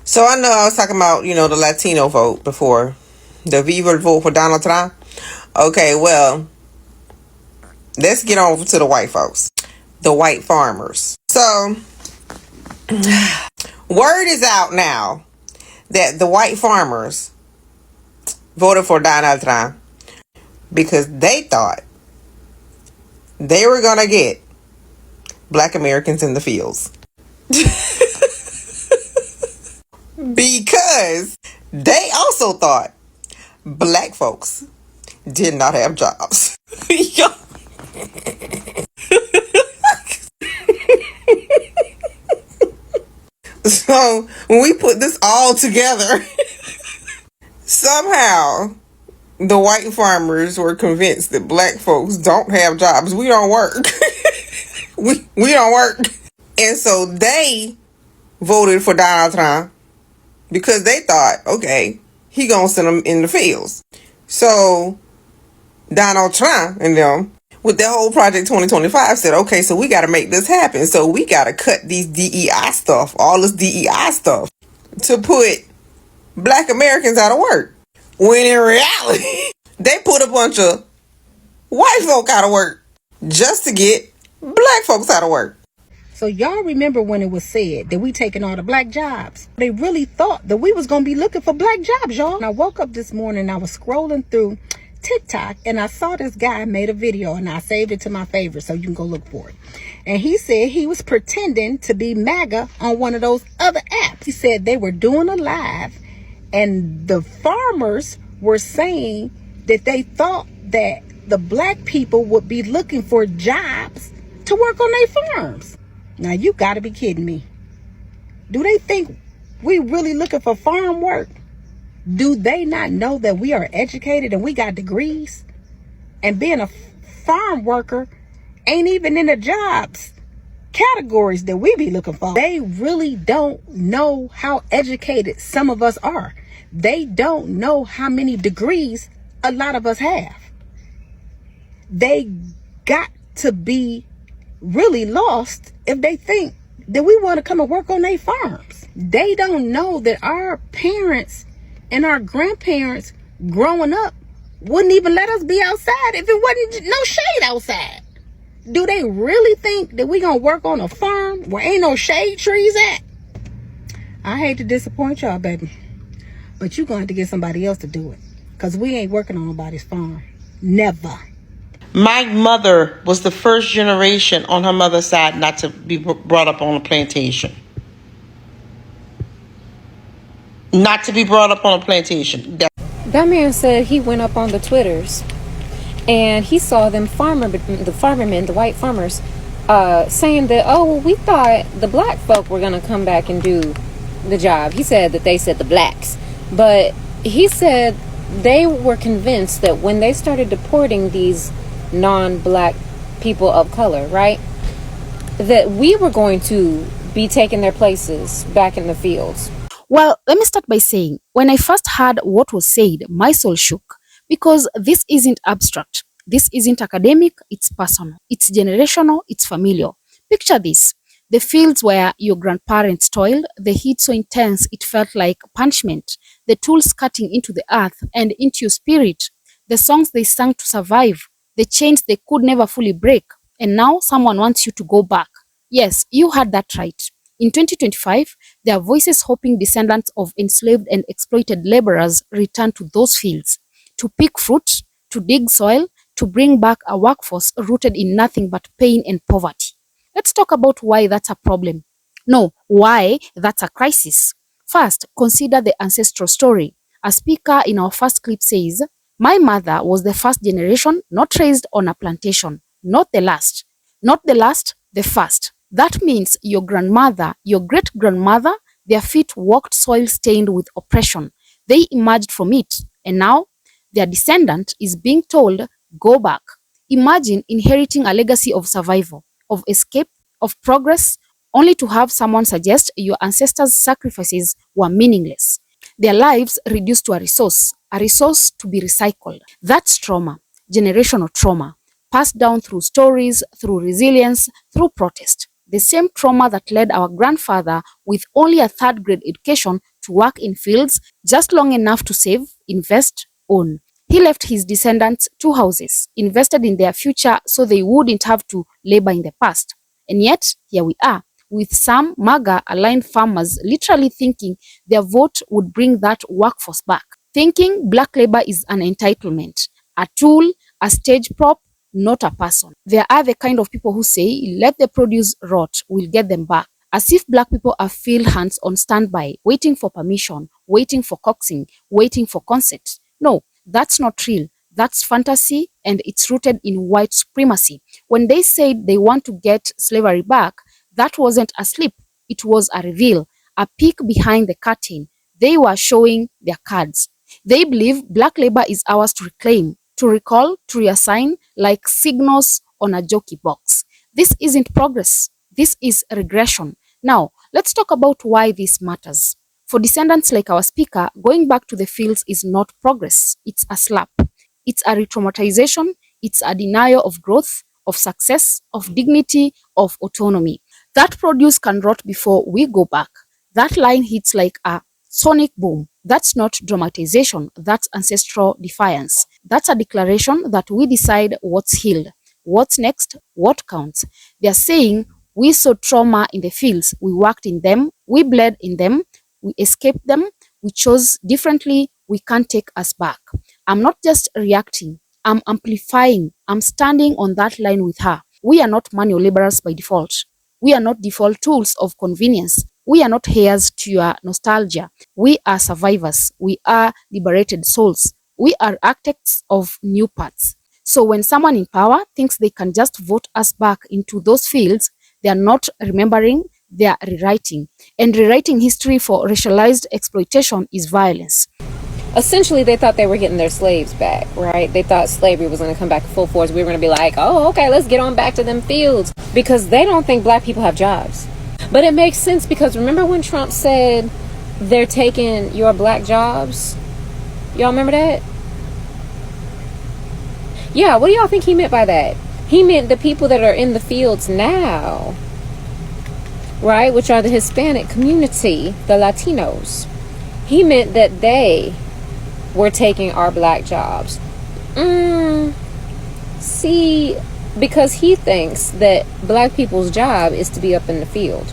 So I know I was talking about, the Latino vote before. The Viva vote for Donald Trump. Okay, well, let's get on to the white folks. The white farmers. So, word is out now that the white farmers voted for Donald Trump because they thought they were going to get black Americans in the fields. Because they also thought black folks did not have jobs. So when we put this all together, somehow the white farmers were convinced that black folks don't have jobs. We don't work. we don't work. And so they voted for Donald Trump because they thought, okay, he gonna send them in the fields. So Donald Trump and them, with the whole Project 2025, said, okay, so we got to make this happen. So we got to cut these DEI stuff, all this DEI stuff, to put black Americans out of work. When in reality, they put a bunch of white folk out of work just to get black folks out of work. So y'all remember when it was said that we taking all the black jobs? They really thought that we was going to be looking for black jobs, y'all. And I woke up this morning, I was scrolling through TikTok, and I saw this guy made a video, and I saved it to my favorite, so you can go look for it. And he said he was pretending to be MAGA on one of those other apps. He said they were doing a live, and the farmers were saying that they thought that the black people would be looking for jobs to work on their farms. Now, you got to be kidding me. Do they think we really looking for farm work? Do they not know that we are educated and we got degrees? And being a farm worker ain't even in the jobs categories that we be looking for. They really don't know how educated some of us are. They don't know how many degrees a lot of us have. They got to be really lost if they think that we want to come and work on their farms. They don't know that our parents and our grandparents growing up wouldn't even let us be outside if it wasn't no shade outside. Do they really think that we gonna work on a farm where ain't no shade trees at? I hate to disappoint y'all, baby, but you gonna have to get somebody else to do it, because we ain't working on nobody's farm. Never. My mother was the first generation on her mother's side not to be brought up on a plantation. Not to be brought up on a plantation. That man said he went up on the Twitters and he saw the white farmers, saying that, oh, well, we thought the black folk were going to come back and do the job. He said that they said the blacks. But he said they were convinced that when they started deporting these non-black people of color, right, that we were going to be taking their places back in the fields. Well, let me start by saying, when I first heard what was said, my soul shook, because this isn't abstract. This isn't academic, it's personal. It's generational, it's familial. Picture this. The fields where your grandparents toiled, the heat so intense it felt like punishment, the tools cutting into the earth and into your spirit, the songs they sang to survive, the chains they could never fully break, and now someone wants you to go back. Yes, you heard that right. In 2025, there are voices hoping descendants of enslaved and exploited laborers return to those fields, to pick fruit, to dig soil, to bring back a workforce rooted in nothing but pain and poverty. Let's talk about why that's a problem. No, why that's a crisis. First, consider the ancestral story. A speaker in our first clip says, my mother was the first generation not raised on a plantation, not the last. Not the last, the first. That means your grandmother, your great-grandmother, their feet walked soil stained with oppression. They emerged from it, and now their descendant is being told, go back. Imagine inheriting a legacy of survival, of escape, of progress, only to have someone suggest your ancestors' sacrifices were meaningless. Their lives reduced to a resource to be recycled. That's trauma, generational trauma, passed down through stories, through resilience, through protest. the same trauma that led our grandfather with only a third grade education to work in fields just long enough to save, invest, own. He left his descendants 2 houses, invested in their future so they wouldn't have to labor in the past. And yet, here we are, with some MAGA-aligned farmers literally thinking their vote would bring that workforce back, thinking black labor is an entitlement, a tool, a stage prop, not a person. There are the kind of people who say, let the produce rot, we'll get them back. As if black people are field hands on standby, waiting for permission, waiting for coaxing, waiting for consent. No, that's not real. That's fantasy, and it's rooted in white supremacy. When they said they want to get slavery back, that wasn't a slip. It was a reveal, a peek behind the curtain. They were showing their cards. They believe black labor is ours to reclaim, to recall, to reassign, like signals on a jockey box. This isn't progress. This is regression. Now, let's talk about why this matters. For descendants like our speaker, going back to the fields is not progress. It's a slap. It's a re-traumatization. It's a denial of growth, of success, of dignity, of autonomy. That produce can rot before we go back. That line hits like a sonic boom. That's not dramatization. That's ancestral defiance. That's a declaration that we decide what's healed, what's next, what counts. They're saying we saw trauma in the fields, we worked in them, we bled in them, we escaped them, we chose differently, we can't take us back. I'm not just reacting, I'm amplifying, I'm standing on that line with her. We are not manual laborers by default. We are not default tools of convenience. We are not heirs to your nostalgia. We are survivors. We are liberated souls. We are architects of new paths. So when someone in power thinks they can just vote us back into those fields, they are not remembering, they are rewriting. And rewriting history for racialized exploitation is violence. Essentially, they thought they were getting their slaves back, right? They thought slavery was going to come back full force. We were going to be like, oh, okay, let's get on back to them fields. Because they don't think black people have jobs. But it makes sense because remember when Trump said they're taking your black jobs? Y'all remember that? Yeah, what do y'all think he meant by that? He meant the people that are in the fields now, right? Which are the Hispanic community, the Latinos. He meant that they were taking our black jobs. See, because he thinks that black people's job is to be up in the field.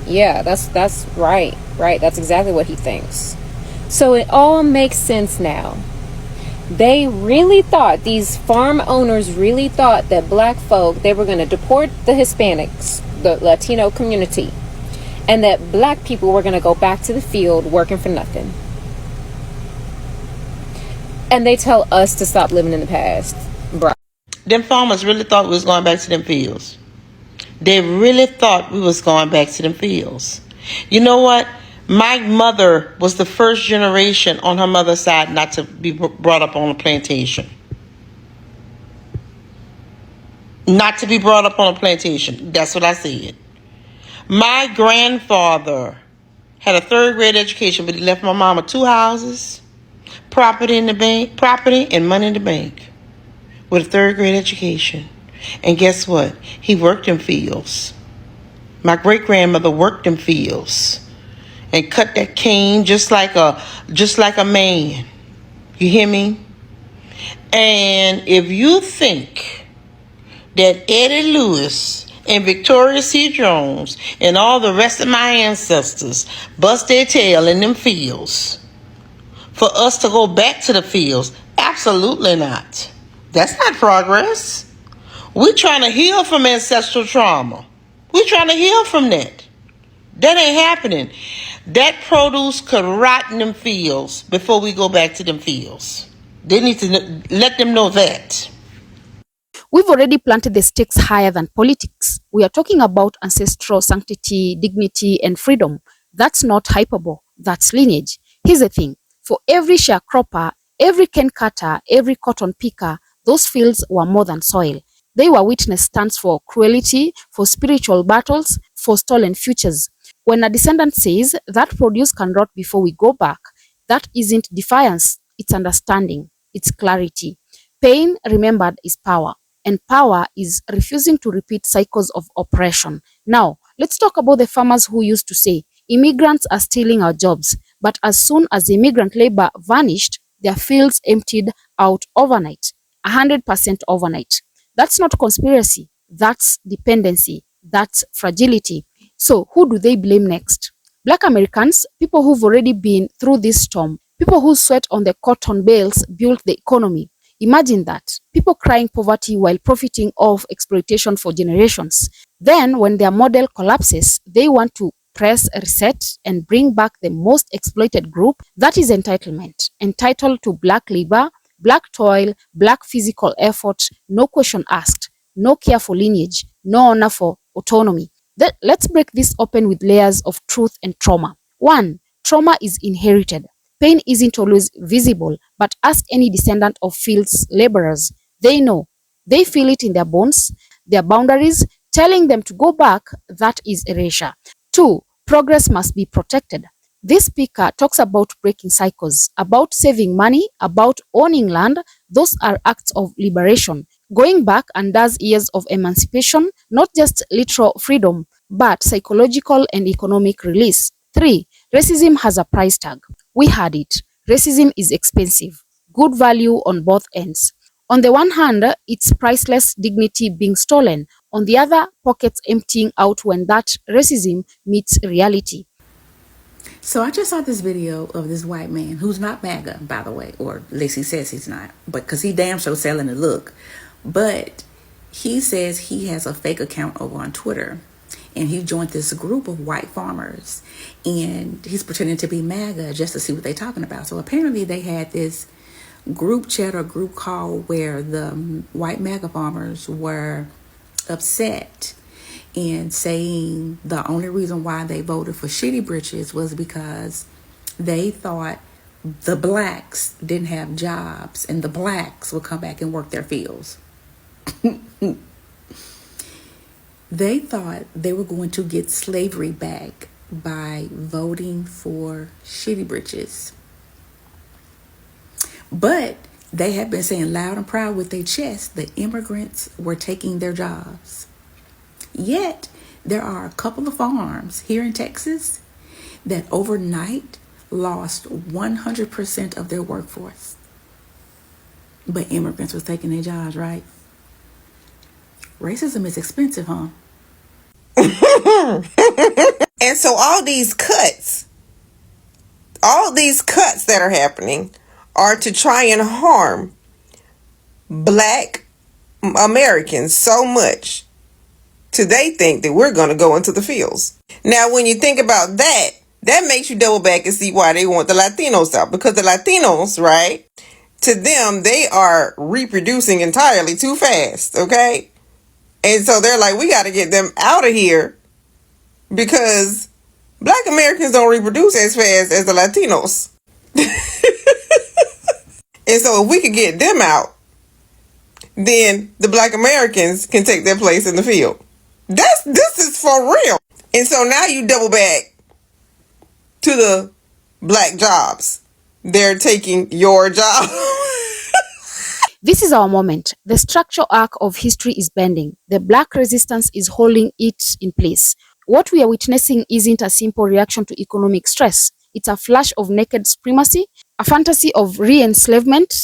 Yeah, that's right. That's exactly what he thinks. So it all makes sense now. They really thought, these farm owners really thought that black folk, they were going to deport the Hispanics, the Latino community, and that black people were going to go back to the field working for nothing. And they tell us to stop living in the past. Bruh. Them farmers really thought we was going back to them fields. They really thought we was going back to them fields. You know what? My mother was the first generation on her mother's side not to be brought up on a plantation. Not to be brought up on a plantation. That's what I said. My grandfather had a third grade education, but he left my mama 2 houses, property in the bank, property and money in the bank, with a third grade education. And guess what? He worked in fields. My great grandmother worked in fields and cut that cane just like a man. You hear me? And if you think that Eddie Lewis and Victoria C. Jones and all the rest of my ancestors bust their tail in them fields for us to go back to the fields, absolutely not. That's not progress. We're trying to heal from ancestral trauma. We're trying to heal from that. That ain't happening. That produce could rot in them fields before we go back to them fields. They need to let them know that. We've already planted the stakes higher than politics. We are talking about ancestral sanctity, dignity, and freedom. That's not hyperbole. That's lineage. Here's the thing. For every sharecropper, every cane cutter, every cotton picker, those fields were more than soil. They were witness stands for cruelty, for spiritual battles, for stolen futures. When a descendant says that produce can rot before we go back, that isn't defiance, it's understanding, it's clarity. Pain remembered is power. and power is refusing to repeat cycles of oppression. Now, let's talk about the farmers who used to say, immigrants are stealing our jobs, but as soon as immigrant labor vanished, their fields emptied out overnight, 100% overnight. That's not conspiracy, that's dependency, that's fragility. So who do they blame next? Black Americans, people who've already been through this storm, people who sweat on the cotton bales built the economy. Imagine that. People crying poverty while profiting off exploitation for generations. Then, when their model collapses, they want to press reset and bring back the most exploited group. That is entitlement. Entitled to black labor, black toil, black physical effort, no question asked, no care for lineage, no honor for autonomy. Let's break this open with layers of truth and trauma. 1. Trauma is inherited. Pain isn't always visible, but ask any descendant of fields laborers. They know. They feel it in their bones, their boundaries, telling them to go back. That is erasure. 2. Progress must be protected. This speaker talks about breaking cycles, about saving money, about owning land. Those are acts of liberation. Going back undoes years of emancipation, not just literal freedom, but psychological and economic release. 3. Racism has a price tag. We had it. Racism is expensive. Good value on both ends. On the one hand, it's priceless dignity being stolen. On the other, pockets emptying out when that racism meets reality. So I just saw this video of this white man who's not MAGA, by the way, or at least he says he's not, but because he damn sure selling the look. But he says he has a fake account over on Twitter, and he joined this group of white farmers, and he's pretending to be MAGA just to see what they're talking about. So apparently they had this group chat or group call where the white MAGA farmers were upset and saying the only reason why they voted for shitty britches was because they thought the blacks didn't have jobs and the blacks would come back and work their fields. They thought they were going to get slavery back by voting for shitty britches. But they have been saying loud and proud with their chest that immigrants were taking their jobs. Yet, there are a couple of farms here in Texas that overnight lost 100% of their workforce. But immigrants was taking their jobs, right? Racism is expensive, huh? And so all these cuts that are happening are to try and harm Black Americans so much till they think that we're going to go into the fields. Now, when you think about that, that makes you double back and see why they want the Latinos out. Because the Latinos, right, to them, they are reproducing entirely too fast, okay? And so they're like, we got to get them out of here because Black Americans don't reproduce as fast as the Latinos. And so if we could get them out, then the Black Americans can take their place in the field. This is for real. And so now you double back to the black jobs. They're taking your job. This is our moment. The structural arc of history is bending. The black resistance is holding it in place. What we are witnessing isn't a simple reaction to economic stress. It's a flash of naked supremacy, a fantasy of re-enslavement,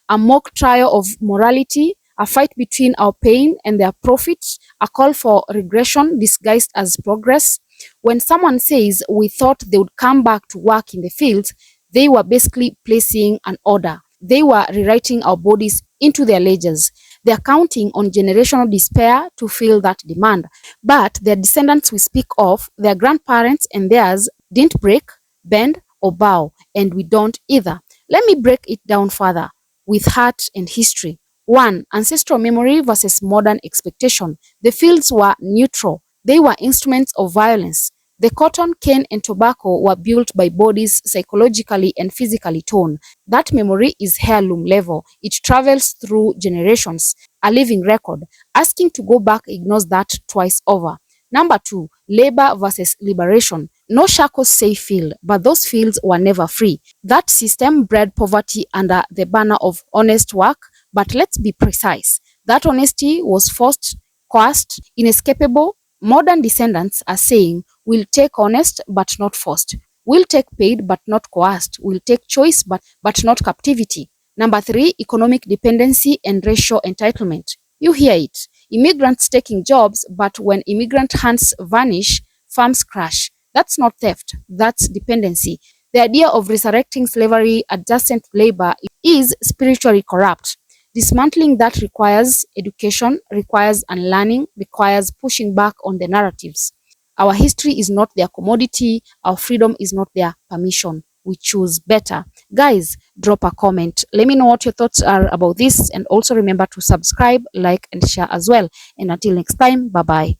a mock trial of morality, a fight between our pain and their profit, a call for regression disguised as progress. When someone says we thought they would come back to work in the fields, they were basically placing an order. They were rewriting our bodies into their ledgers. They are counting on generational despair to fill that demand. But their descendants we speak of, their grandparents and theirs, didn't break, bend, or bow, and we don't either. Let me break it down further with heart and history. 1. Ancestral memory versus modern expectation. The fields were neutral. They were instruments of violence. The cotton, cane, and tobacco were built by bodies psychologically and physically torn. That memory is heirloom level. It travels through generations, a living record. Asking to go back ignores that twice over. Number 2, labor versus liberation. No shackles say field, but those fields were never free. That system bred poverty under the banner of honest work, but let's be precise. That honesty was forced, coerced, inescapable. Modern descendants are saying, we'll take honest but not forced. We'll take paid but not coerced. We'll take choice but not captivity. Number 3, economic dependency and racial entitlement. You hear it. Immigrants taking jobs, but when immigrant hands vanish, farms crash. That's not theft, that's dependency. The idea of resurrecting slavery adjacent labor is spiritually corrupt. Dismantling that requires education, requires unlearning, requires pushing back on the narratives. Our history is not their commodity. Our freedom is not their permission. We choose better. Guys, drop a comment. Let me know what your thoughts are about this, and also remember to subscribe, like, and share as well. And until next time, bye-bye.